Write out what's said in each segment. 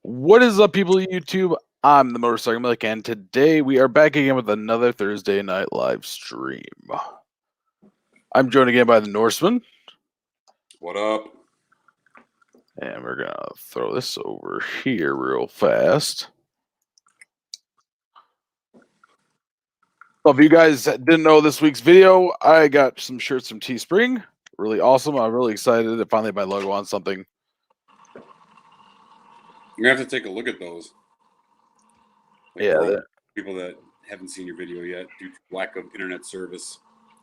What is up, people of YouTube? I'm the Motorcycle Mick, and today we are back again with another Thursday night live stream. I'm joined again by the Norseman. What up? And we're going to throw this over here real fast. So if you guys didn't know this week's video, I got some shirts from Teespring. Really awesome. I'm really excited to finally my logo on something. You're going to have to take a look at those. Like Yeah. People that haven't seen your video yet due to lack of internet service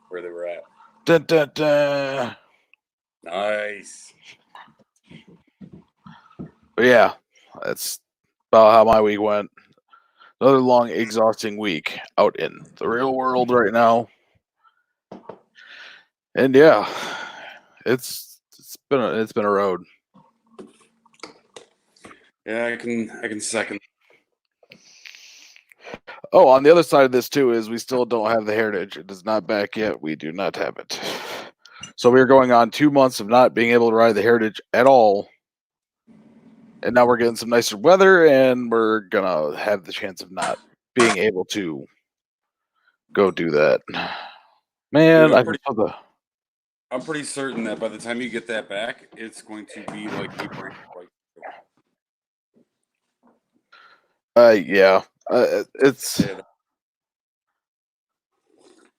where they were at. Dun, dun, dun. Nice. But yeah, that's about how my week went. Another long, exhausting week out in the real world right now. And yeah, it's been a road. Yeah, I can second. Oh, on the other side of this too is we still don't have the Heritage. It is not back yet. We do not have it. So we are going on 2 months of not being able to ride the Heritage at all. And now we're getting some nicer weather, and we're gonna have the chance of not being able to go do that. Man, Dude, I'm pretty certain that by the time you get that back, it's going to be like a brand new. Yeah. It's.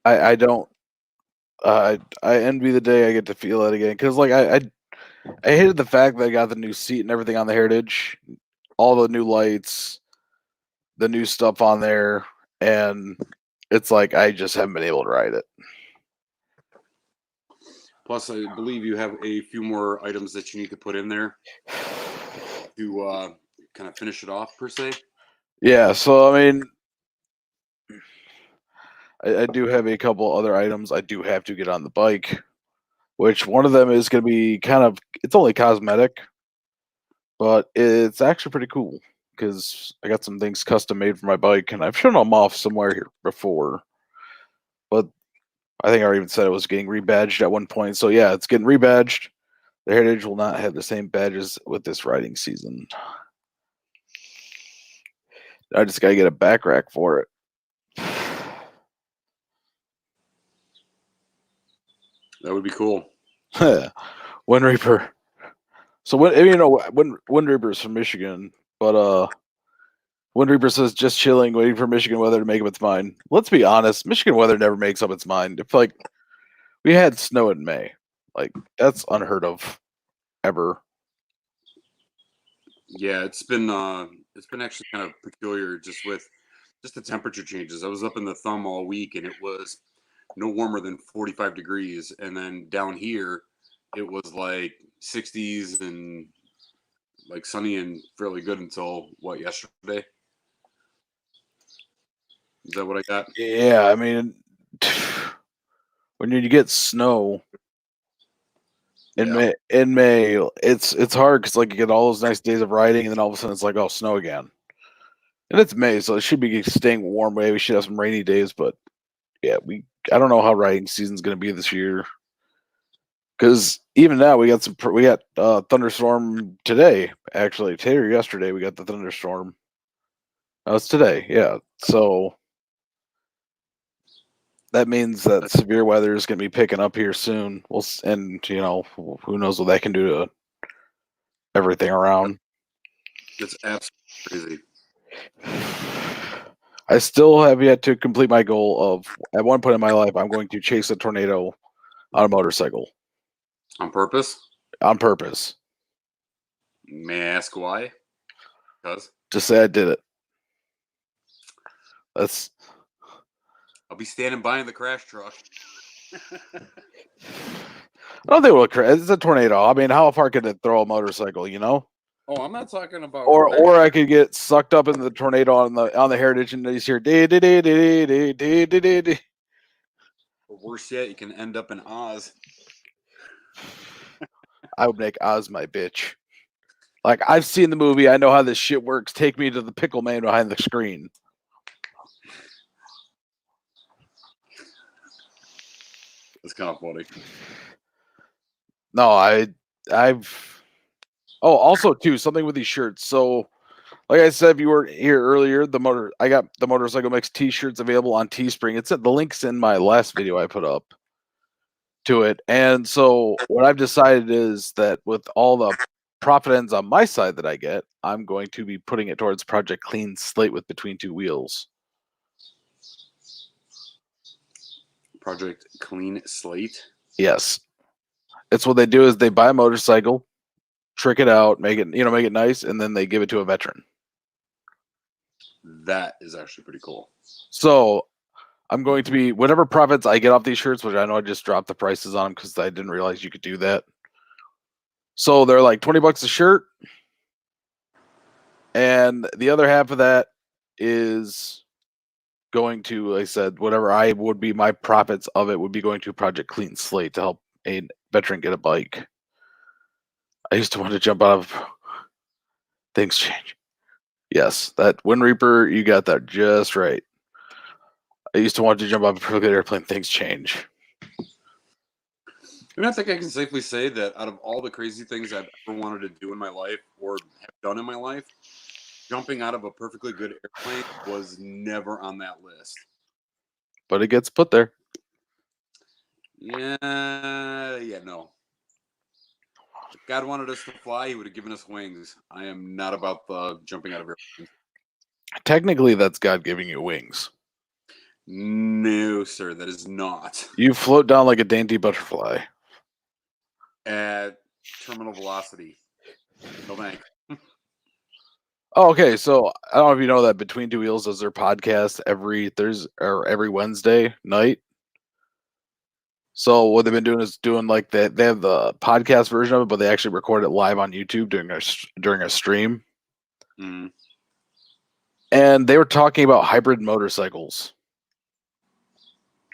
I don't. I envy the day I get to feel it again, because like I hated the fact that I got the new seat and everything on the Heritage, all the new lights, the new stuff on there, and it's like I just haven't been able to ride it. Plus, I believe you have a few more items that you need to put in there to kind of finish it off, per se. Yeah, so I mean, I do have a couple other items I do have to get on the bike, which one of them is going to be it's only cosmetic, but it's actually pretty cool because I got some things custom made for my bike, and I've shown them off somewhere here before. But I think I even said it was getting rebadged at one point. So yeah, it's getting rebadged. The Heritage will not have the same badges with this riding season. I just gotta get a back rack for it. That would be cool. Wind Reaper. So Wind Reaper's from Michigan, but Wind Reaper says just chilling, waiting for Michigan weather to make up its mind. Let's be honest, Michigan weather never makes up its mind. If like we had snow in May, like that's unheard of, ever. Yeah, it's been actually kind of peculiar just with the temperature changes. I was up in the thumb all week and it was no warmer than 45 degrees, and then down here it was like 60s and like sunny and fairly good until yesterday. Is that what I got? Yeah, I mean, when you get snow in May, it's hard because like you get all those nice days of riding, and then all of a sudden it's like, oh, snow again. And it's May, so it should be staying warm. Maybe we should have some rainy days, but yeah, I don't know how riding season's going to be this year. Because even now we got thunderstorm today. Actually, today or yesterday we got the thunderstorm. Oh, it's today, yeah. So that means that severe weather is going to be picking up here soon. And who knows what that can do to everything around. It's absolutely crazy. I still have yet to complete my goal of, at one point in my life, I'm going to chase a tornado on a motorcycle. On purpose? On purpose. May I ask why? Because? Just say I did it. I'll be standing by in the crash truck. I don't think it will crash. It's a tornado. I mean, how far could it throw a motorcycle, Oh, I'm not talking about. Or I could get sucked up in the tornado on the Heritage and you hear dee dee dee dee dee dee dee dee dee. Or worse yet, you can end up in Oz. I would make Oz my bitch. Like, I've seen the movie. I know how this shit works. Take me to the pickle man behind the screen. That's kind of funny. No, I've. Oh, also too, something with these shirts. So Like I said, if you were here earlier, I got the Motorcycle Mix T-shirts available on Teespring. The link's in my last video I put up to it. And so what I've decided is that with all the profit ends on my side that I get, I'm going to be putting it towards Project Clean Slate with Between Two Wheels. Project Clean Slate? Yes. It's what they do is they buy a motorcycle, trick it out, make it nice, and then they give it to a veteran. That is actually pretty cool. So I'm going to be whatever profits I get off these shirts, which I know I just dropped the prices on them because I didn't realize you could do that. So they're like $20 a shirt, and the other half of that is going to, like I said, whatever I would be my profits of it would be going to Project Clean Slate to help a veteran get a bike. I used to want to jump out of things change. Yes, that Wind Reaper, you got that just right. I used to want to jump off a perfect airplane. Things change. I mean, I think I can safely say that out of all the crazy things I've ever wanted to do in my life or have done in my life, jumping out of a perfectly good airplane was never on that list. But it gets put there. Yeah, no. If God wanted us to fly, he would have given us wings. I am not about the jumping out of airplanes. Technically, that's God giving you wings. No, sir, that is not. You float down like a dainty butterfly. At terminal velocity. No thanks. Oh, okay. So I don't know if you know that Between Two Wheels does their podcast every Thursday or every Wednesday night. So what they've been doing is doing like they have the podcast version of it, but they actually record it live on YouTube during a stream. Mm. And they were talking about hybrid motorcycles.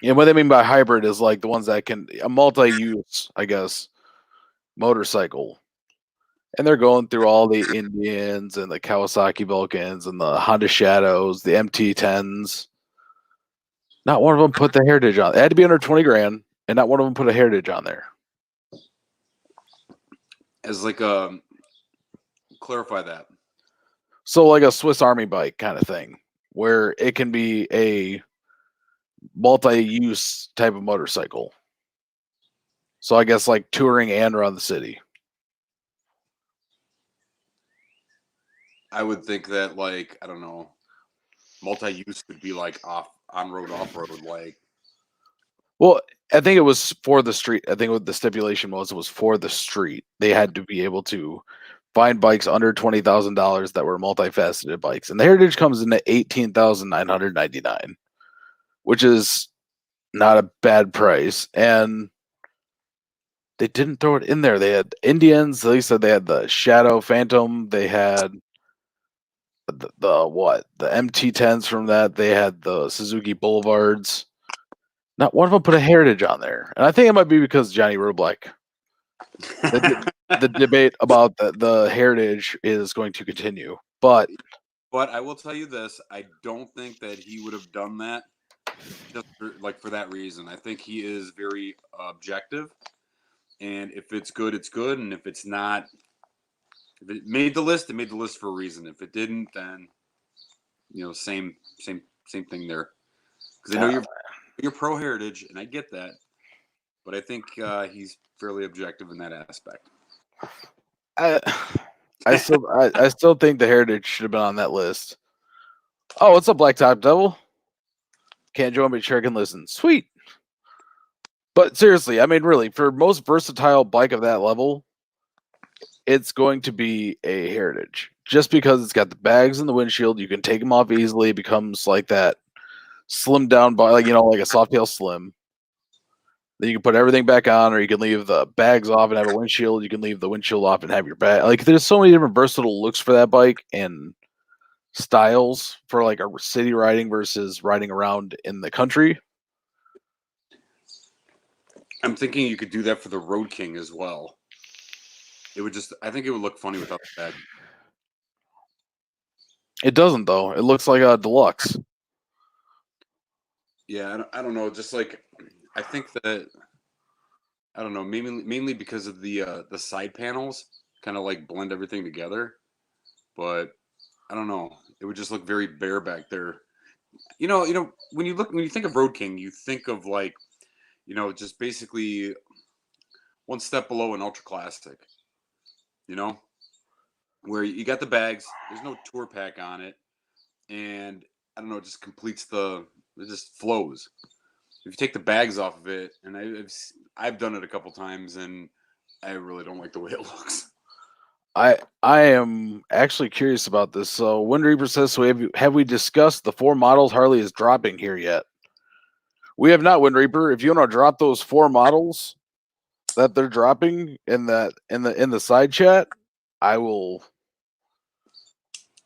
And what they mean by hybrid is like the ones that can a multi-use, I guess, motorcycle. And they're going through all the Indians and the Kawasaki Vulcans and the Honda Shadows, the MT10s. Not one of them put the Heritage on. It had to be under 20 grand, and not one of them put a Heritage on there. As like clarify that. So like a Swiss Army bike kind of thing, where it can be a multi-use type of motorcycle. So I guess like touring and around the city. I would think that like, I don't know, multi-use could be like on-road, off-road, like. Well, I think it was for the street. I think what the stipulation was, it was for the street. They had to be able to find bikes under $20,000 that were multifaceted bikes. And the Heritage comes in at $18,999, which is not a bad price. And they didn't throw it in there. They had Indians. They said they had the Shadow Phantom. They had the MT10s from that. They had the Suzuki Boulevards. Not one of them put a Heritage on there. And I think it might be because Johnny Roblek. The debate about the Heritage is going to continue. But I will tell you this, I don't think that he would have done that just for that reason. I think he is very objective. And if it's good, it's good. And if it's not, if it made the list, it made the list for a reason. If it didn't, then same thing there. Because I know you're pro Heritage, and I get that, but I think he's fairly objective in that aspect. I still think the Heritage should have been on that list. Oh, what's up, Blacktop Devil? Can't join me, sure can listen. Sweet. But seriously, I mean, really, for most versatile bike of that level, it's going to be a Heritage. Just because it's got the bags in the windshield, you can take them off easily. It becomes like that slim down bike, like a Softail Slim. Then you can put everything back on, or you can leave the bags off and have a windshield. You can leave the windshield off and have your bag. Like, there's so many different versatile looks for that bike and styles for like a city riding versus riding around in the country. I'm thinking you could do that for the Road King as well. I think it would look funny without the bag. It doesn't, though. It looks like a deluxe. Yeah, I don't know. Just like, I think that, I don't know, mainly because of the side panels kind of like blend everything together. But I don't know. It would just look very bare back there. When you think of Road King, you think of like, just basically one step below an ultra classic. You know, where you got the bags. There's no tour pack on it, and I don't know. It just completes it just flows. If you take the bags off of it, and I've done it a couple times, and I really don't like the way it looks. I am actually curious about this. So Wind Reaper says, so have we discussed the 4 models Harley is dropping here yet? We have not, Wind Reaper. If you want to drop those 4 models that they're dropping in the side chat, I will.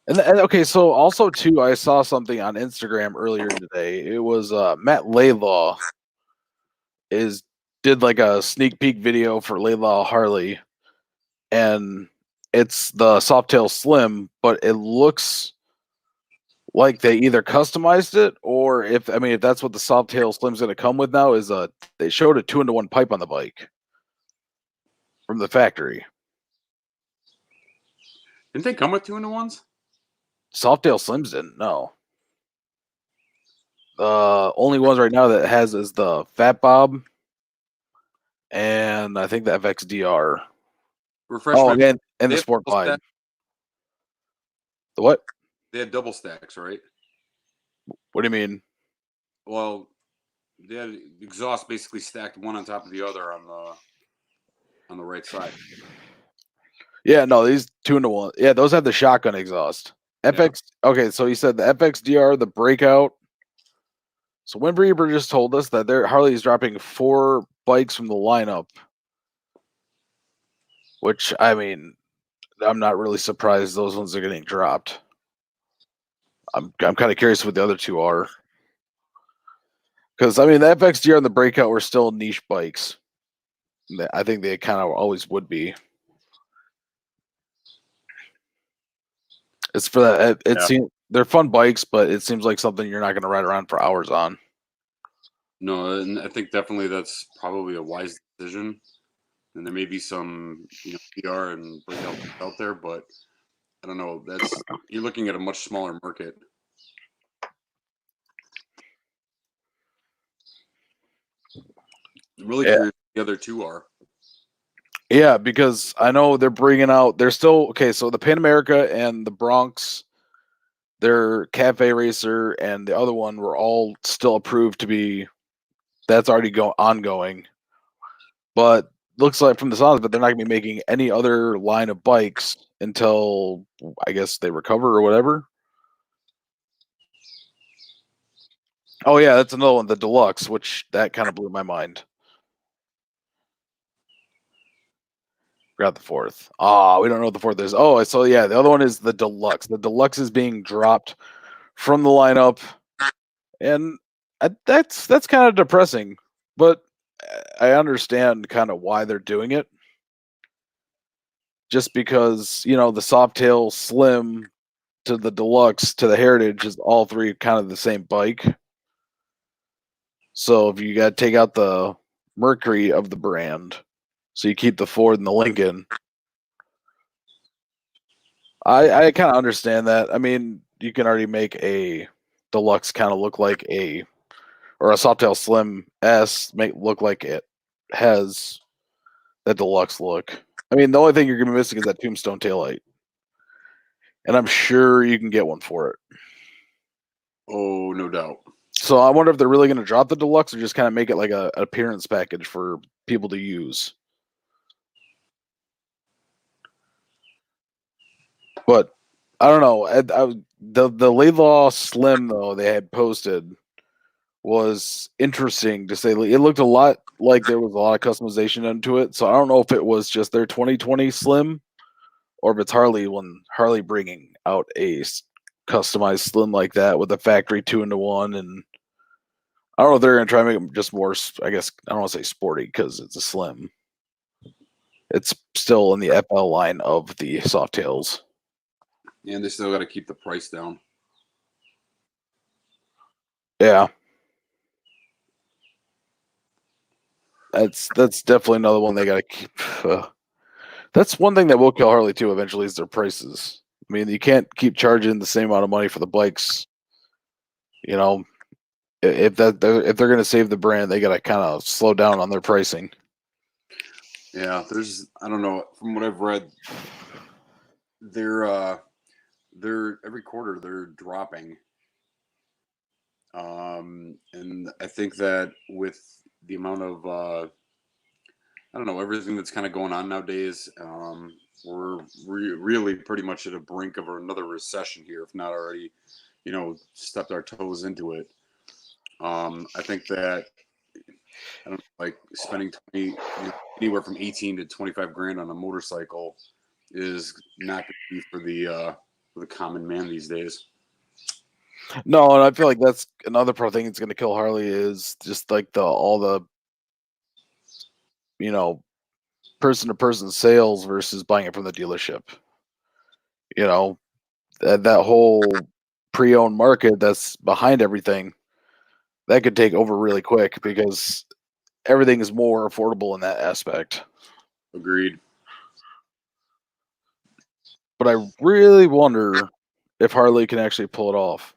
And okay, so also too, I saw something on Instagram earlier today. It was Matt Laylaw did like a sneak peek video for Laylaw Harley, and it's the Softail Slim, but it looks like they either customized it or if that's what the Softail Slim's going to come with now is they showed a 2-1 pipe on the bike from the factory. Didn't they come with 2-1s? Softail Slims didn't. No. Only ones right now that it has is the Fat Bob and I think the FXDR. And the Sport Glide. The what? They had double stacks, right? What do you mean? Well, they had exhaust basically stacked one on top of the other on the right side. Yeah, no, these 2-1. Yeah, those have the shotgun exhaust. FX. Yeah. Okay, so he said the FXDR, the Breakout. So Wind Reaper just told us that Harley is dropping 4 bikes from the lineup, which I'm not really surprised those ones are getting dropped. I'm kind of curious what the other 2 are, because the FXDR and the Breakout were still niche bikes. I think they kind of always would be. It's for that. It seems they're fun bikes, but it seems like something you're not going to ride around for hours on. No, and I think definitely that's probably a wise decision. And there may be some, PR and breakout out there, but I don't know. You're looking at a much smaller market. I'm really curious what the other 2 are. Yeah, because I know they're bringing out. They're still okay. So the Pan America and the Bronx, their Cafe Racer and the other one were all still approved to be. That's already ongoing. But looks like from the sounds of it, they're not going to be making any other line of bikes until I guess they recover or whatever. Oh yeah, that's another one, the Deluxe, which that kind of blew my mind. Forgot the 4th. We don't know what the 4th is. Oh, so yeah, the other one is the Deluxe. The Deluxe is being dropped from the lineup, and that's kind of depressing. But I understand kind of why they're doing it. Just because the Softail Slim to the Deluxe to the Heritage is all 3 kind of the same bike. So if you got to take out the Mercury of the brand, so you keep the Ford and the Lincoln. I kind of understand that. You can already make a Deluxe kind of look like or a Softail Slim S look like it has that Deluxe look. The only thing you're going to be missing is that Tombstone taillight. And I'm sure you can get one for it. Oh, no doubt. So I wonder if they're really going to drop the Deluxe or just kind of make it like an appearance package for people to use. But I don't know. The Laidlaw Slim, though, they had posted was interesting to say. It looked a lot like there was a lot of customization into it. So I don't know if it was just their 2020 Slim or if it's Harley bringing out a customized Slim like that with a factory 2-1. And I don't know if they're going to try to make them just more, I guess, I don't want to say sporty because it's a Slim. It's still in the FL line of the Softails. And they still got to keep the price down. Yeah. That's definitely another one they got to keep. That's one thing that will kill Harley too eventually is their prices. I mean, you can't keep charging the same amount of money for the bikes. You know, if they're going to save the brand, they got to kind of slow down on their pricing. Yeah, I don't know, from what I've read, they're every quarter they're dropping. And I think that with the amount of I don't know, everything that's kind of going on nowadays, we're really pretty much at a brink of another recession here, if not already, stepped our toes into it. I think that I don't know, like spending anywhere from 18 to 25 grand on a motorcycle is not going to be for the common man these days. No, and I feel like that's another part thing that's going to kill Harley is just like all the person to person sales versus buying it from the dealership. That whole pre-owned market that's behind everything that could take over really quick because everything is more affordable in that aspect. Agreed. But I really wonder if Harley can actually pull it off.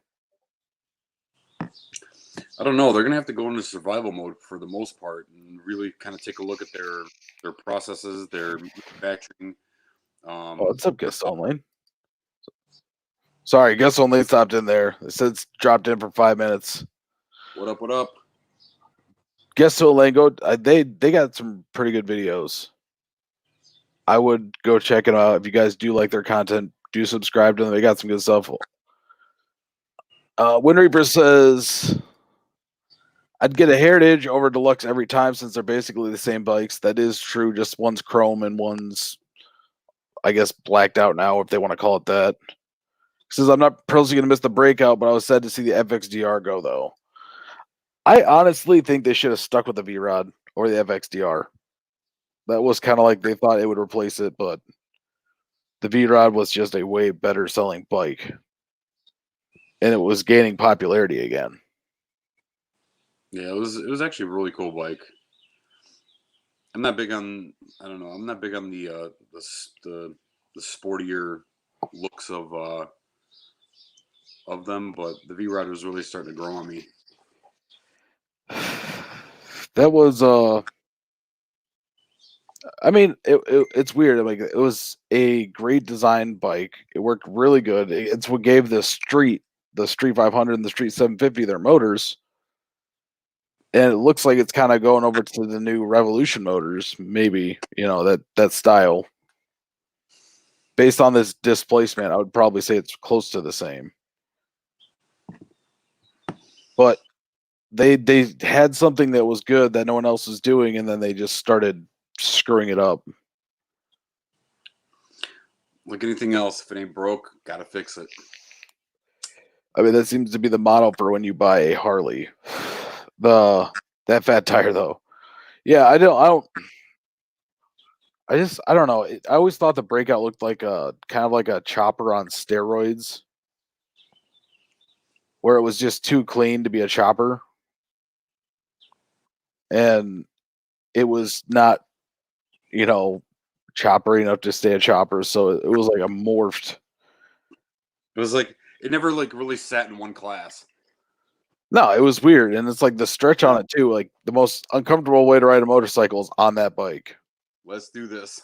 I don't know. They're gonna have to go into survival mode for the most part and really kind of take a look at their processes, their manufacturing. What's up, guest only? Sorry, guest only stopped in there. It said it's dropped in for 5 minutes. What up? What up? Guest only, they got some pretty good videos. I would go check it out if you guys do like their content. Do subscribe to them. They got some good stuff. Wind Reaper says, I'd get a Heritage over Deluxe every time since they're basically the same bikes. That is true. Just one's chrome and one's, I guess, blacked out now, if they want to call it that. He says, I'm not personally going to miss the breakout, but I was sad to see the FXDR go, though. I honestly think they should have stuck with the V-Rod or the FXDR. That was kind of like they thought it would replace it, but the V-Rod was just a way better selling bike. And it was gaining popularity again. Yeah, it was actually a really cool bike. I'm not big on I'm not big on the sportier looks of them, but the V-Rod was really starting to grow on me. That was I mean, it's weird. Like, it was a great design bike. It worked really good. It's what gave the Street 500 and the Street 750 their motors. And it looks like it's kind of going over to the new Revolution motors, maybe, that style. Based on this displacement, I would probably say it's close to the same. But they had something that was good that no one else was doing, and then they just started screwing it up. Like anything else, if it ain't broke, gotta fix it. I mean, that seems to be the model for when you buy a Harley. That fat tire, though. Yeah, I don't know. I always thought the breakout looked like a kind of like a chopper on steroids, where it was just too clean to be a chopper, and it was not, chopper enough to stay a chopper. So it was like a morphed. It was like it never like really sat in one class. No, it was weird, and it's like the stretch on it too. Like the most uncomfortable way to ride a motorcycle is on that bike. Let's do this.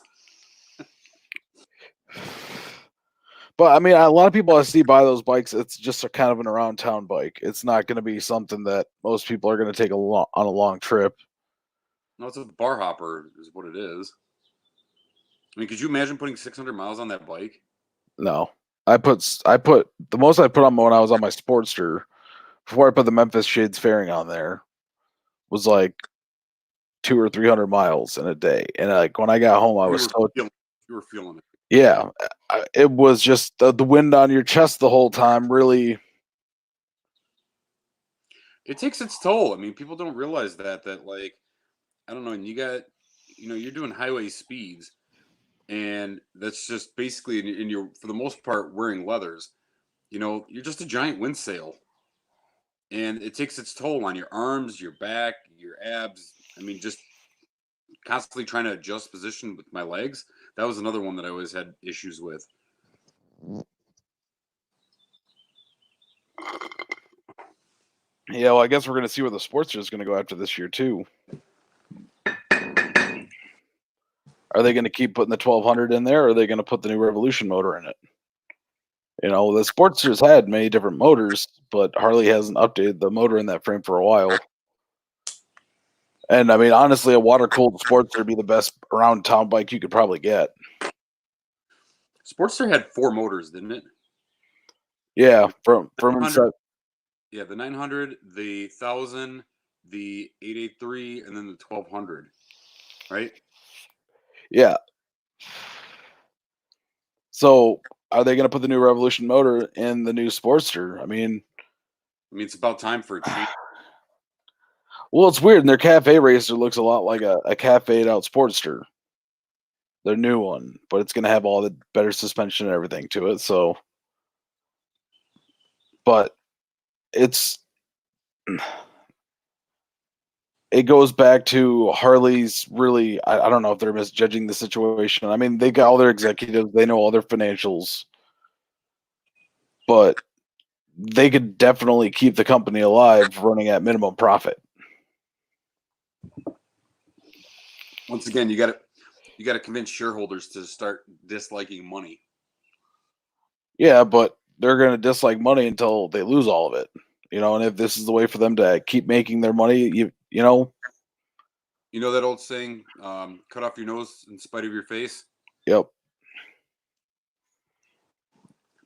But I mean, a lot of people I see buy those bikes. It's just a kind of an around town bike. It's not going to be something that most people are going to take on a long trip. No, it's a bar hopper, is what it is. I mean, could you imagine putting 600 miles on that bike? No, I put the most I put on when I was on my Sportster before I put the Memphis Shades fairing on there was like 200 or 300 miles in a day, and like when I got home, you were feeling it. Yeah, it was just the wind on your chest the whole time. Really, it takes its toll. I mean, people don't realize that like, I don't know, and you got, you're doing highway speeds, and that's just basically in your, for the most part, wearing leathers. You're just a giant wind sail, and it takes its toll on your arms, your back, your abs. I mean, just constantly trying to adjust position with my legs. That was another one that I always had issues with. Yeah, well, I guess we're going to see where the Sportster is going to go after this year too. Are they going to keep putting the 1200 in there, or are they going to put the new Revolution motor in it? You know, the Sportster's had many different motors, but Harley hasn't updated the motor in that frame for a while. And I mean, honestly, a water cooled Sportster would be the best around town bike you could probably get. Sportster had 4 motors, didn't it? Yeah, from inside. Yeah, the 900, the 1000, the 883, and then the 1200, right? Yeah. So, are they going to put the new Revolution motor in the new Sportster? I mean, it's about time for a change. Well, it's weird. And their cafe racer looks a lot like a cafe'd out Sportster. Their new one, but it's going to have all the better suspension and everything to it. So, but it goes back to Harley's really, I don't know if they're misjudging the situation. I mean, they got all their executives, they know all their financials, but they could definitely keep the company alive running at minimum profit. Once again, you got to convince shareholders to start disliking money. Yeah, but they're going to dislike money until they lose all of it. You know, and if this is the way for them to keep making their money, you know. You know that old saying, cut off your nose in spite of your face? Yep.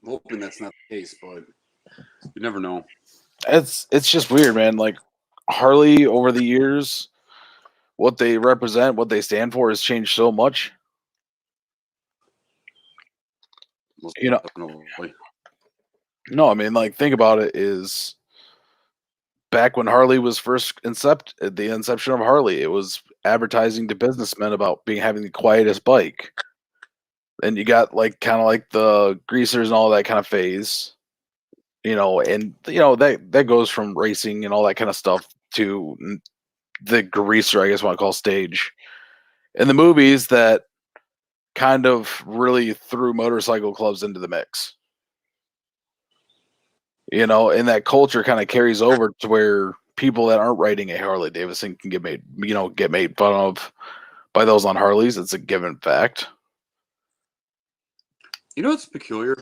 I'm hoping that's not the case, but you never know. It's just weird, man. Like Harley over the years, what they represent, what they stand for has changed so much. Most You know, definitely. no, I mean, like, think about it is back when Harley was first the inception of Harley, it was advertising to businessmen about having the quietest bike. And you got like kind of like the greasers and all that kind of phase, you know, and you know that goes from racing and all that kind of stuff to the greaser, I guess, what I call stage. And the movies that kind of really threw motorcycle clubs into the mix. You know, and that culture kind of carries over to where people that aren't riding a Harley Davidson can get made fun of by those on Harleys. It's a given fact. You know what's peculiar?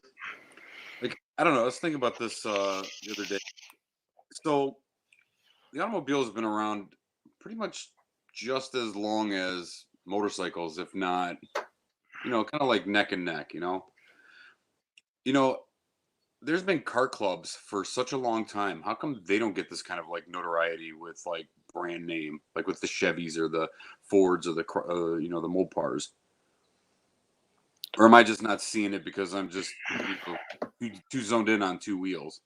Like, I don't know. I was thinking about this the other day. So the automobile has been around pretty much just as long as motorcycles, if not, kind of like neck and neck. You know, there's been car clubs for such a long time. How come they don't get this kind of like notoriety with like brand name, like with the Chevys or the Fords or the the Mopars? Or am I just not seeing it because I'm just too zoned in on 2 wheels?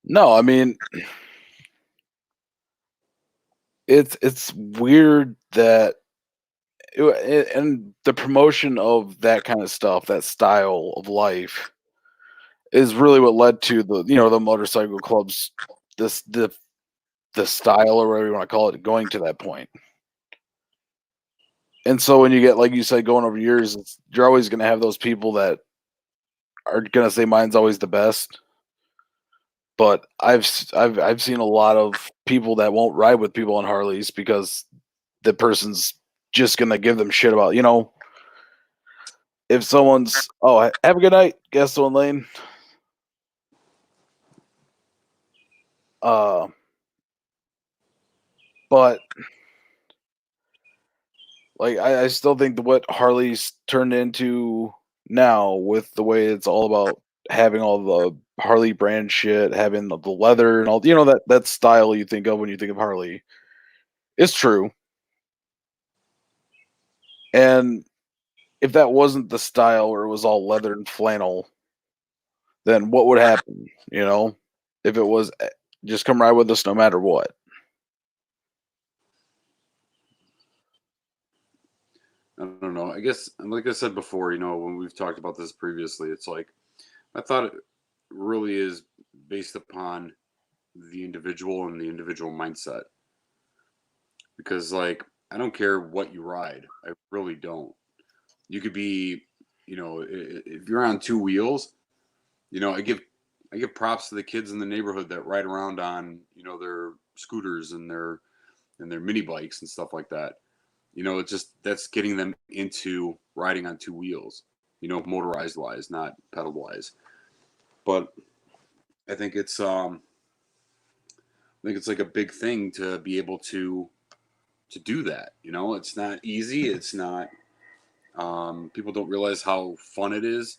No, I mean it's weird that and the promotion of that kind of stuff, that style of life, is really what led to the motorcycle clubs, this the style or whatever you want to call it, going to that point. And so when you get, like you said, going over years, you're always going to have those people that are going to say mine's always the best. But I've seen a lot of people that won't ride with people on Harleys because the person's just going to give them shit about, if someone's, oh, have a good night, Gaston Lane. But like I still think what Harley's turned into now, with the way it's all about having all the Harley brand shit, having the leather and all, that style you think of when you think of Harley, is true. And if that wasn't the style where it was all leather and flannel, then what would happen? If it was just come ride with us no matter what. I don't know. I guess, like I said before, when we've talked about this previously, it's like I thought it really is based upon the individual and the individual mindset. Because, like, I don't care what you ride. I really don't. You could be, if you're on 2 wheels, I give I give props to the kids in the neighborhood that ride around on, their scooters and their mini bikes and stuff like that. It's just that's getting them into riding on two wheels, motorized wise, not pedal wise. But I think it's like a big thing to be able to do that. It's not easy. It's not. People don't realize how fun it is.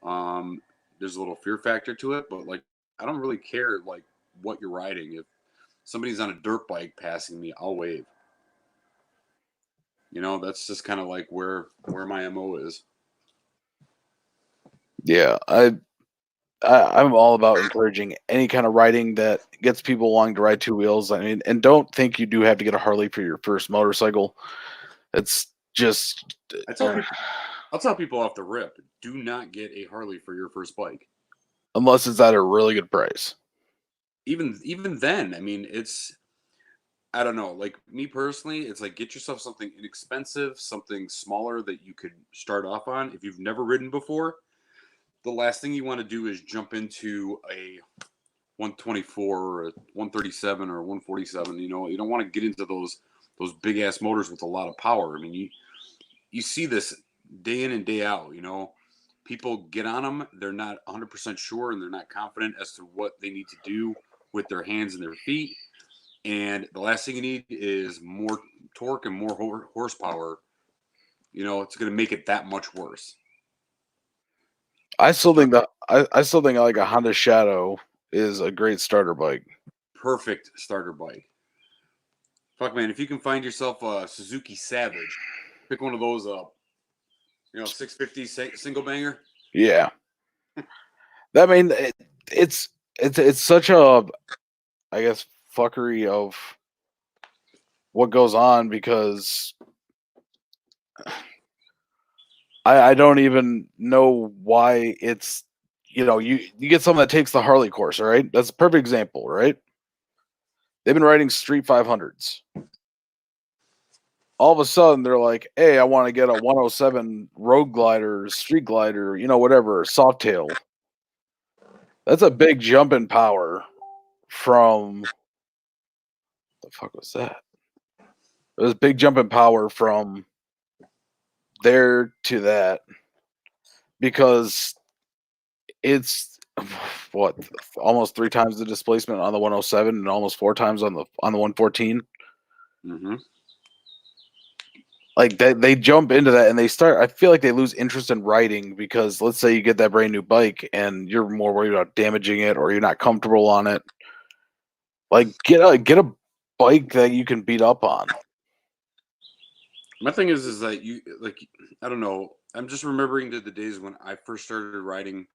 There's a little fear factor to it, but like I don't really care like what you're riding. If somebody's on a dirt bike passing me, I'll wave. That's just kind of like where my MO is. Yeah, I'm all about encouraging any kind of riding that gets people along to ride two wheels. I mean, and don't think you do have to get a Harley for your first motorcycle. It's just I'll tell people off the rip, do not get a Harley for your first bike. Unless it's at a really good price. Even then, I mean, I don't know. Like me personally, it's like get yourself something inexpensive, something smaller that you could start off on. If you've never ridden before, the last thing you want to do is jump into a 124 or a 137 or 147. You don't want to get into those big ass motors with a lot of power. I mean, you see this day in and day out. People get on them, they're not 100% sure and they're not confident as to what they need to do with their hands and their feet. And the last thing you need is more torque and more horsepower. It's going to make it that much worse. I still think like a Honda Shadow is a great starter bike. Perfect starter bike. Fuck, man, if you can find yourself a Suzuki Savage, pick one of those up. 650 single banger. Yeah. I mean, it's such a, I guess, fuckery of what goes on because I don't even know why it's, you get someone that takes the Harley course, all right? That's a perfect example, right? They've been riding street 500s. All of a sudden, they're like, hey, I want to get a 107 road glider, street glider, whatever, Softail. That's a big jump in power from, the fuck was that? It was a big jump in power from there to that because it's what, almost 3 times the displacement on the 107 and almost 4 times on the 114. Mm-hmm. Like they jump into that and they start. I feel like they lose interest in riding because let's say you get that brand new bike and you're more worried about damaging it or you're not comfortable on it. Like get a bike that you can beat up on. My thing is that you like, I don't know. I'm just remembering the days when I first started riding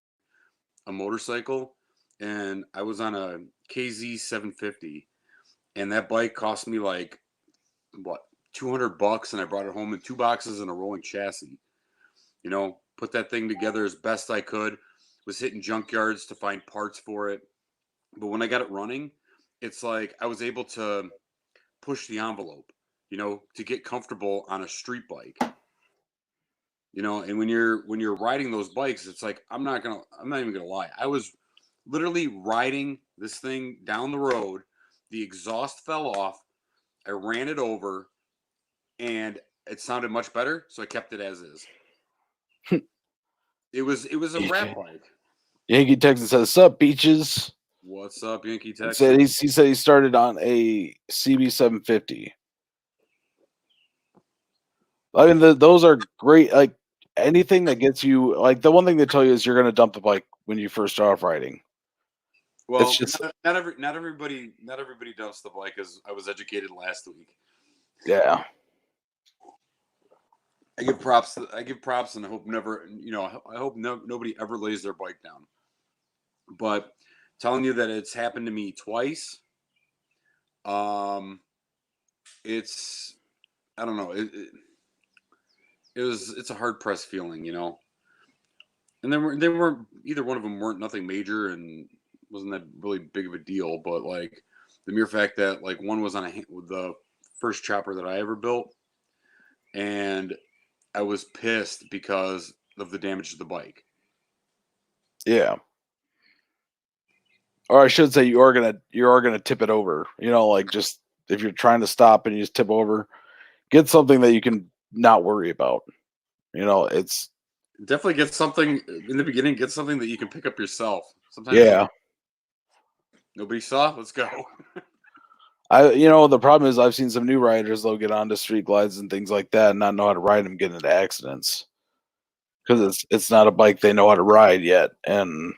a motorcycle, and I was on a KZ 750, and that bike cost me like what, $200, and I brought it home in 2 boxes and a rolling chassis. Put that thing together as best I could. Was hitting junkyards to find parts for it, but when I got it running, it's like I was able to push the envelope. To get comfortable on a street bike. And when you're riding those bikes, it's like I'm not even gonna lie. I was literally riding this thing down the road. The exhaust fell off. I ran it over, and it sounded much better, so I kept it as is. It was a rat bike. Yankee Texas says, "Sup, beaches." What's up, Yankee Texas? He said he started on a CB 750. I mean, those are great. Like anything that gets you, like the one thing they tell you is you're going to dump the bike when you first start off riding. Well, it's just not everybody dumps the bike, as I was educated last week. Yeah. I give props, and I hope nobody ever lays their bike down. But telling you that it's happened to me twice, it's, I don't know, it's a hard pressed feeling, And they weren't either one of them weren't nothing major and wasn't that really big of a deal. But like the mere fact that like one was on with the first chopper that I ever built, and I was pissed because of the damage to the bike. Yeah. or I should say, you are gonna tip it over. Like just if you're trying to stop and you just tip over, get something that you can not worry about. It's Definitely get something in the beginning. Get something that you can pick up yourself. Sometimes yeah. nobody saw. Let's go. The problem is I've seen some new riders they'll get onto street glides and things like that and not know how to ride them, get into accidents because it's not a bike they know how to ride yet. And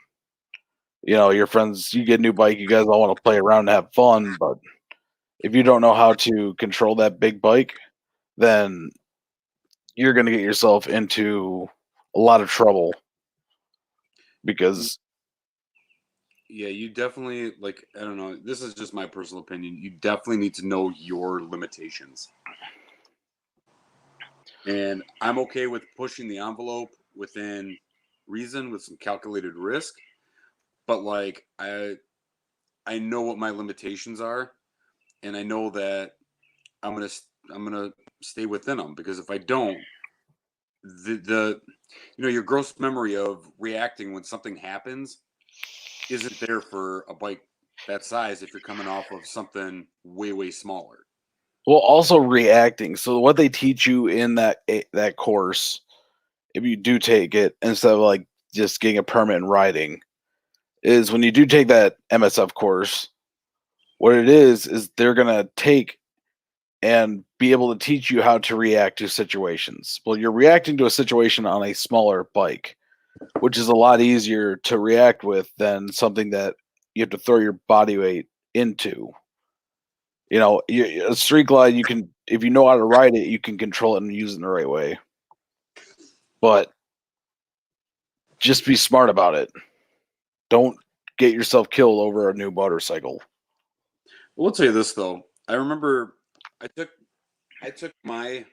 your friends, you get a new bike, you guys all want to play around and have fun, but if you don't know how to control that big bike, then you're going to get yourself into a lot of trouble because Yeah, you definitely I don't know. This is just my personal opinion. You definitely need to know your limitations. And I'm okay with pushing the envelope within reason with some calculated risk, but I know what my limitations are, and I know that I'm gonna stay within them because if I don't, the your gross memory of reacting when something happens isn't there for a bike that size if you're coming off of something way smaller. well, also reacting. So what they teach you in that course, if you do take it instead of like just getting a permit and riding, is when you do take that MSF course, what it is they're gonna take and be able to teach you how to react to situations. Well, you're reacting to a situation on a smaller bike, which is a lot easier to react with than something that you have to throw your body weight into. A street glide, you can, if you know how to ride it, you can control it and use it in the right way. But just be smart about it. Don't get yourself killed over a new motorcycle. We'll tell you this though. I remember I took my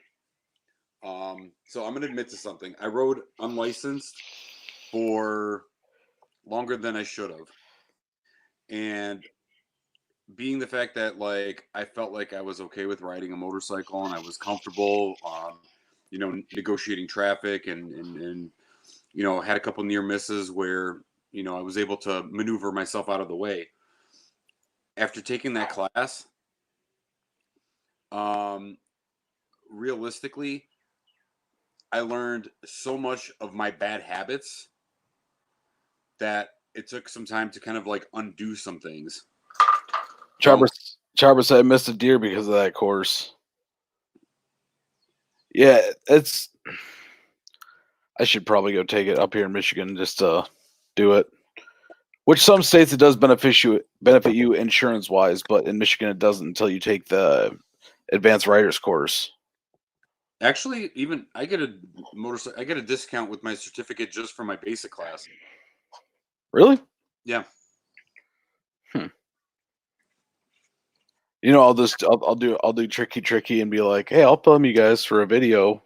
so I'm gonna admit to something. I rode unlicensed for longer than I should have. And being the fact that I felt like I was okay with riding a motorcycle and I was comfortable negotiating traffic and had a couple near misses where I was able to maneuver myself out of the way. After taking that class, um realistically, I learned so much of my bad habits that it took some time to kind of undo some things. So Charber said I missed a deer because of that course. Yeah, it's. I should probably go take it up here in Michigan just to do it. Which some states it does benefit you insurance wise, but in Michigan it doesn't until you take the advanced riders course. actually, even I get a discount with my certificate just for my basic class. Really? Yeah. Hmm. I'll do tricky and be like, hey, I'll film you guys for a video.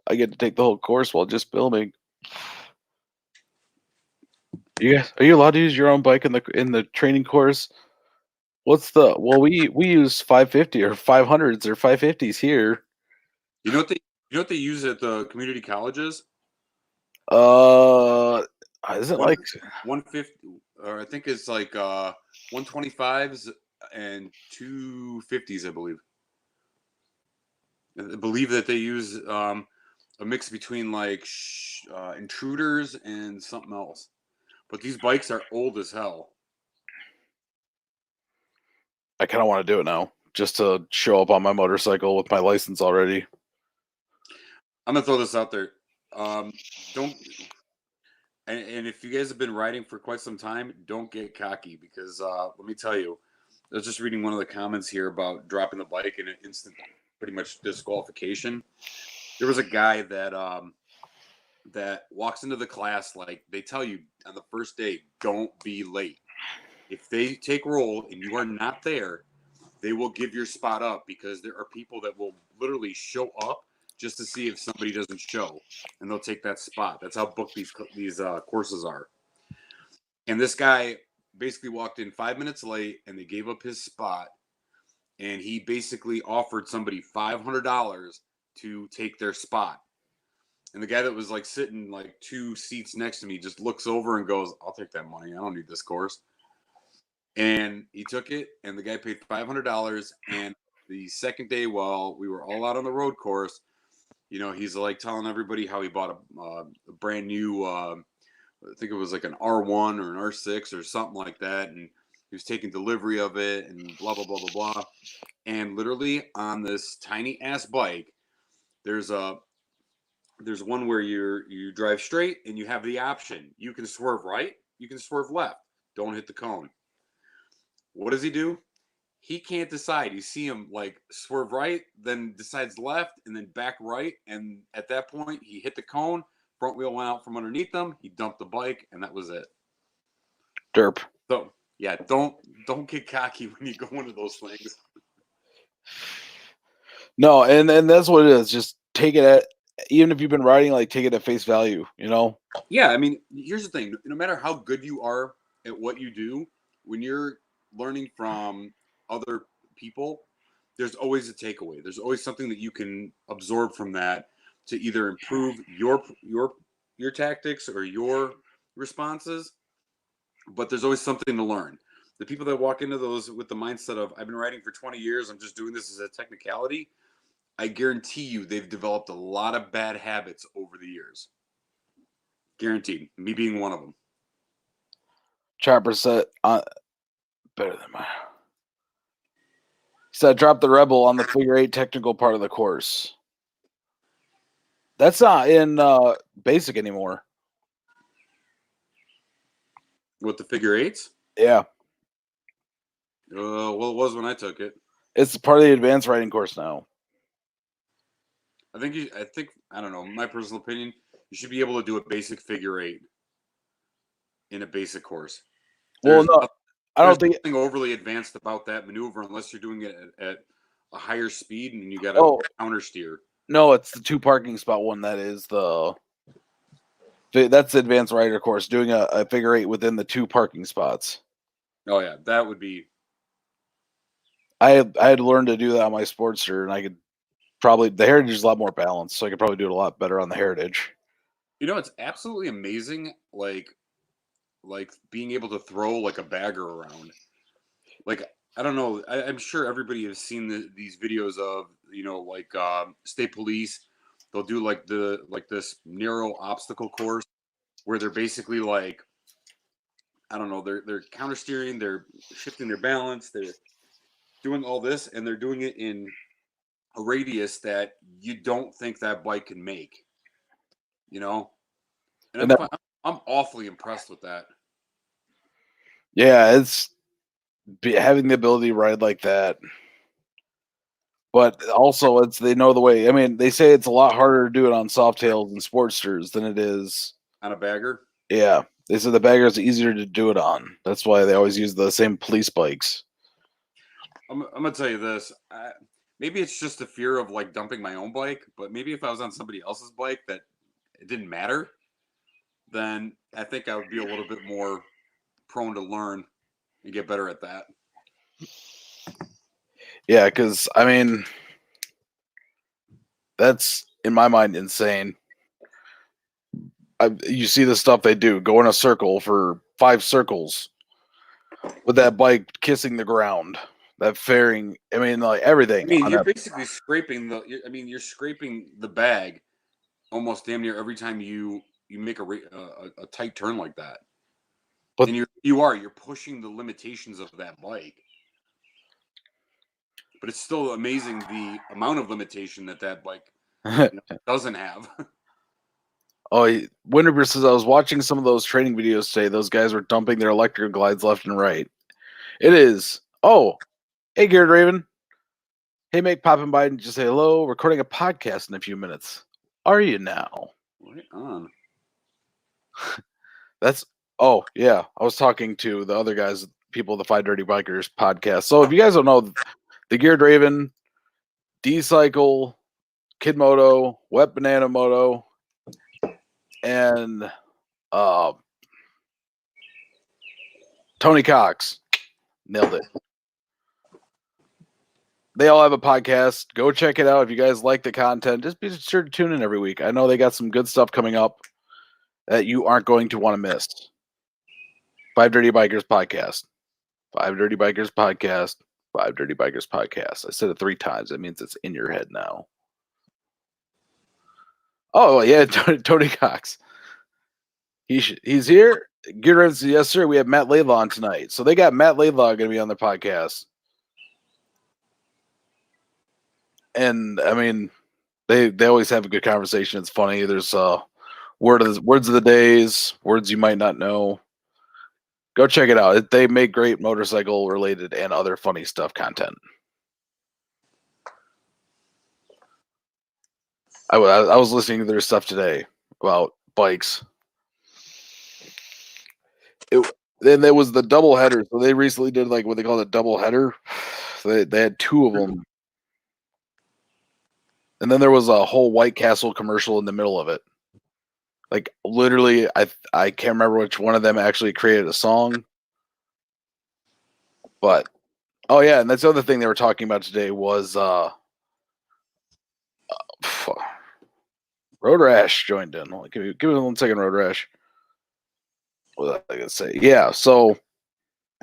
I get to take the whole course while just filming. Are you allowed to use your own bike in the training course? We use 550 or 500s or 550s here. You know what they use at the community colleges? Uh, is it One like 150, or I think it's 125s and 250s, I believe. I believe that they use a mix between intruders and something else. But these bikes are old as hell. I kind of want to do it now just to show up on my motorcycle with my license already. I'm gonna throw this out there. Don't and if you guys have been riding for quite some time, don't get cocky because let me tell you, I was just reading one of the comments here about dropping the bike and an instant, pretty much disqualification. There was a guy that walks into the class like they tell you on the first day, don't be late. If they take roll and you are not there, they will give your spot up because there are people that will literally show up just to see if somebody doesn't show, and they'll take that spot. That's how booked these courses are. And this guy basically walked in 5 minutes late, and they gave up his spot, and he basically offered somebody $500 to take their spot. And the guy that was like sitting like 2 seats next to me just looks over and goes, "I'll take that money. I don't need this course." And he took it, and the guy paid $500. And the second day, while we were all out on the road course, he's like telling everybody how he bought a brand new, I think it was like an R1 or an R6 or something like that, and he was taking delivery of it, and blah blah blah blah blah. And literally on this tiny ass bike, there's one where you drive straight, and you have the option. You can swerve right, you can swerve left. Don't hit the cone. What does he do? He can't decide. You see him like swerve right, then decides left, and then back right. And at that point, he hit the cone. Front wheel went out from underneath him. He dumped the bike, and that was it. Derp. So yeah, don't get cocky when you go into those things. No, and that's what it is. Just take it at, even if you've been riding, like take it at face value. Yeah, I mean, here's the thing. No matter how good you are at what you do, when you're learning from other people, there's always a takeaway. There's always something that you can absorb from that to either improve your tactics or your responses. But there's always something to learn. The people that walk into those with the mindset of, I've been riding for 20 years, I'm just doing this as a technicality, I guarantee you they've developed a lot of bad habits over the years. Guaranteed. Me being one of them. Chopper said, better than mine. He said, drop the Rebel on the figure 8 technical part of the course. That's not in basic anymore. With the figure 8s? Yeah. Well, it was when I took it. It's part of the advanced riding course now. I think, I don't know, my personal opinion, you should be able to do a basic figure 8 in a basic course. There's I don't think nothing overly advanced about that maneuver unless you're doing it at a higher speed and you got to counter steer. No, it's the 2 parking spot one. That's the advanced rider course, doing a figure 8 within the 2 parking spots. Oh yeah, that would be. I had learned to do that on my Sportster, and I could probably, the Heritage is a lot more balanced, so I could probably do it a lot better on the Heritage. It's absolutely amazing, like being able to throw like a bagger around. Like, I don't know, I'm sure everybody has seen these videos of state police. They'll do like this narrow obstacle course where they're basically like, I don't know, they're counter steering, they're shifting their balance, they're doing all this, and they're doing it in a radius that you don't think that bike can make. And I'm awfully impressed with that. Yeah, it's having the ability to ride like that. But also, they know the way. I mean, they say it's a lot harder to do it on Softails and Sportsters than it is on a bagger. Yeah, they said the bagger is easier to do it on. That's why they always use the same police bikes. I'm gonna tell you this. Maybe it's just a fear of like dumping my own bike, but maybe if I was on somebody else's bike that it didn't matter, then I think I would be a little bit more prone to learn and get better at that. Yeah, because I mean, that's in my mind insane. You see the stuff they do, go in a circle for 5 circles with that bike kissing the ground, that fairing. I mean, like everything. I mean, you're basically scraping you're scraping the bag almost damn near every time you make a tight turn like that. But and you're pushing the limitations of that bike. But it's still amazing the amount of limitation that bike doesn't have. Oh, Winterberg says, I was watching some of those training videos today. Those guys were dumping their electric glides left and right. It is. Oh, hey, Garrett Raven. Hey, Mick, popping by and just say hello. Recording a podcast in a few minutes. Are you now? Right on. Oh, yeah. I was talking to the other guys, people of the 5 Dirty Bikers podcast. So if you guys don't know, the Geared Raven, D-Cycle, Kid Moto, Wet Banana Moto, and Tony Cox nailed it. they all have a podcast. Go check it out if you guys like the content. Just be sure to tune in every week. I know they got some good stuff coming up that you aren't going to want to miss. Five Dirty Bikers Podcast. Five Dirty Bikers Podcast. Five Dirty Bikers Podcast. I said it 3 times. That means it's in your head now. Oh, yeah, Tony Cox. He's here. Get ready. Yes, sir. We have Matt Laidlaw on tonight. So they got Matt Laidlaw going to be on the podcast. And, I mean, they always have a good conversation. It's funny. There's words of the days, words you might not know. Go check it out. They make great motorcycle related and other funny stuff content. I was listening to their stuff today about bikes. Then there was the double header. So they recently did like what they call a double header. So they had 2 of them. And then there was a whole White Castle commercial in the middle of it. Like literally, I can't remember which one of them actually created a song. But oh yeah, and that's the other thing they were talking about today was Road Rash joined in. Give me 1 second, Road Rash. What was I gonna say? Yeah, so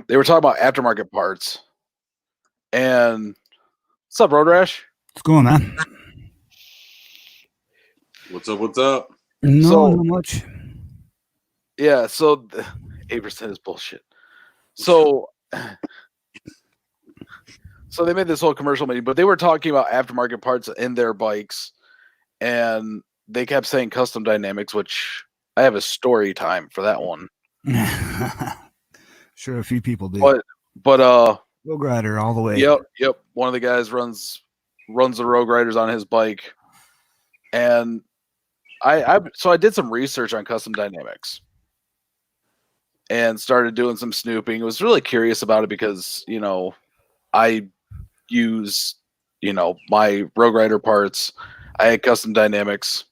they were talking about aftermarket parts. And what's up, Road Rash? What's going on? What's up? What's up? No, not much. Yeah, so 8% is bullshit. So they made this whole commercial meeting, but they were talking about aftermarket parts in their bikes, and they kept saying custom dynamics, which I have a story time for that one. Sure, a few people do. But Rogue Rider all the way. Yep. One of the guys runs the Rogue Riders on his bike, and I did some research on custom dynamics and started doing some snooping. I was really curious about it because I use my Rogue Rider parts. I had custom dynamics.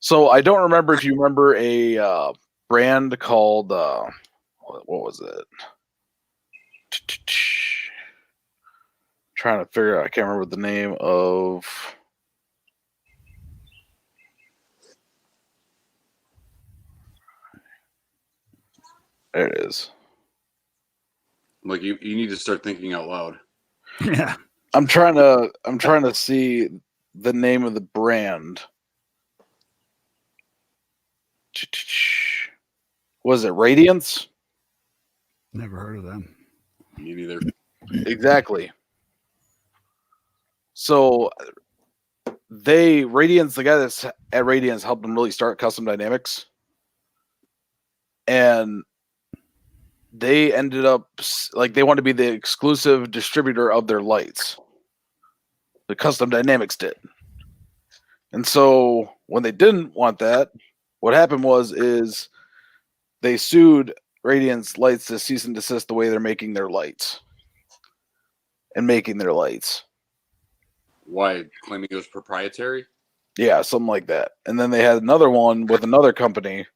So I don't remember if you remember a brand called what was it? Trying to figure out. I can't remember the name of. There it is. Like you need to start thinking out loud. Yeah. I'm trying to see the name of the brand. Was it Radiance? Never heard of them. Me neither. Exactly. So Radiance, the guy that's at Radiance helped them really start custom dynamics. And they ended up like they wanted to be the exclusive distributor of their lights. The custom dynamics did. And so when they didn't want that, what happened is they sued Radiance Lights to cease and desist the way they're making their lights. Why? Claiming it was proprietary? Yeah, something like that. And then they had another one with another company.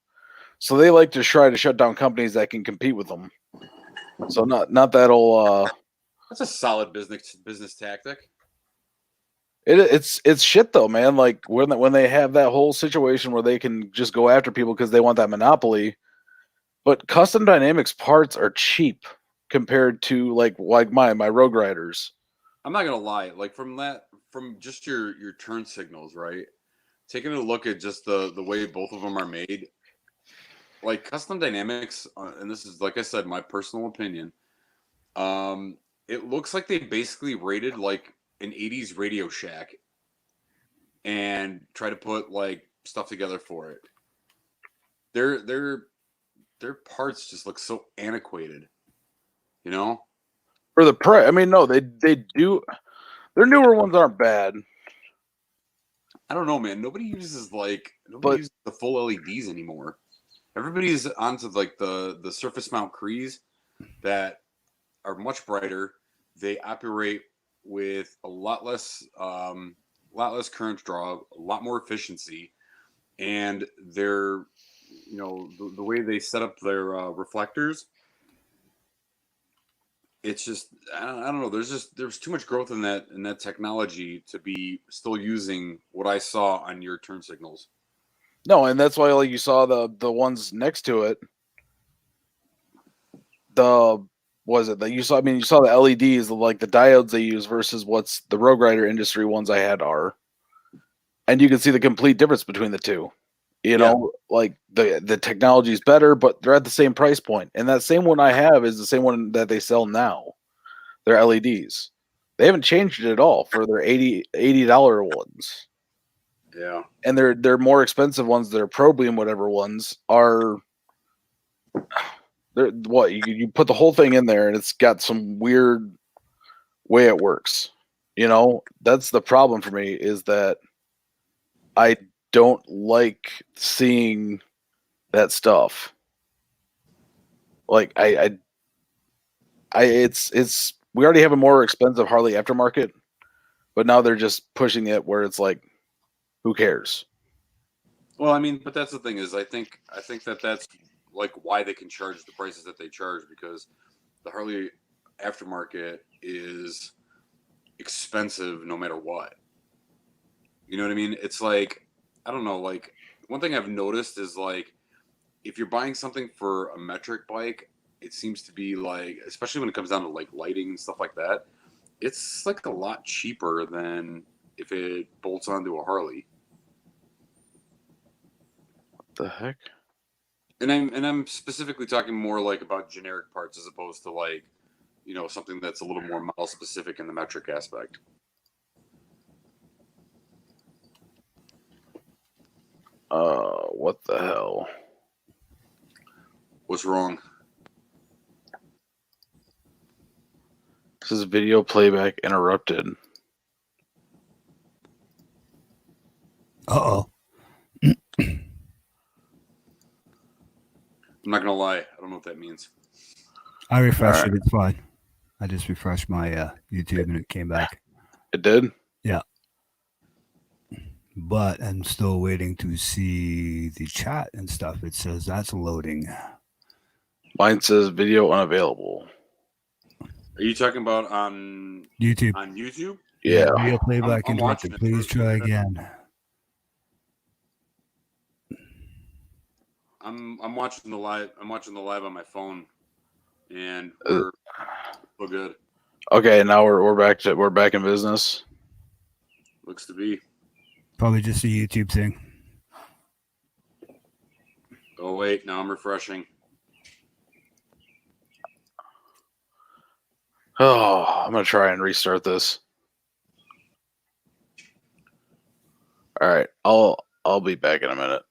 So they like to try to shut down companies that can compete with them. So not that'll That's a solid business tactic. It's shit though, man. Like when they have that whole situation where they can just go after people because they want that monopoly. But custom dynamics parts are cheap compared to like my Rogue Riders. I'm not gonna lie, like from just your turn signals, right? Taking a look at just the way both of them are made, like custom dynamics, and this is like I said, my personal opinion. It looks like they basically rated like an 80s Radio Shack and try to put like stuff together for it. Their parts just look so antiquated, For the price, I mean, no, they do. Their newer ones aren't bad. I don't know, man. Nobody uses the full LEDs anymore. Everybody's onto like the surface mount Crees that are much brighter. They operate with a lot less current draw, a lot more efficiency, and they're the way they set up their reflectors. it's just I don't know. There's too much growth in that technology to be still using what I saw on your turn signals. No, and that's why like you saw the ones next to it. The was it that you saw? I mean, you saw the LEDs, like the diodes they use versus what's the Rogue Rider industry ones I had are, and you can see the complete difference between the two. You know, like the technology is better, but they're at the same price point. And that same one I have is the same one that they sell now. They're LEDs. They haven't changed it at all for their $80 ones. Yeah. And they're more expensive ones. Their Probeam whatever ones are. They're what you put the whole thing in there and it's got some weird way it works. You know, that's the problem for me is that I don't like seeing that stuff. Like it's we already have a more expensive Harley aftermarket, but now they're just pushing it where it's like, who cares? Well, I mean, but that's the thing is I think that's like why they can charge the prices that they charge, because the Harley aftermarket is expensive no matter what. You know what I mean? It's like, I don't know, like one thing I've noticed is like if you're buying something for a metric bike, it seems to be like, especially when it comes down to like lighting and stuff like that, it's like a lot cheaper than if it bolts onto a Harley. What the heck? And I'm specifically talking more like about generic parts as opposed to like, you know, something that's a little more model specific in the metric aspect. What the hell? What's wrong? This is video playback interrupted. Uh-oh. I'm not gonna lie, I don't know what that means. I refreshed All right. it. It's fine. I just refreshed my YouTube and it came back. It did? Yeah. But I'm still waiting to see the chat and stuff. It says that's loading. Mine says video unavailable. Are you talking about on YouTube. On YouTube? Yeah. Video playback I'm watching interrupted. it. Please try again. I'm watching the live. I'm watching the live on my phone, and we're good. Okay, now we're back in business. Looks to be. Probably just a YouTube thing. Oh wait, now I'm refreshing. Oh, I'm gonna try and restart this. All right, I'll be back in a minute.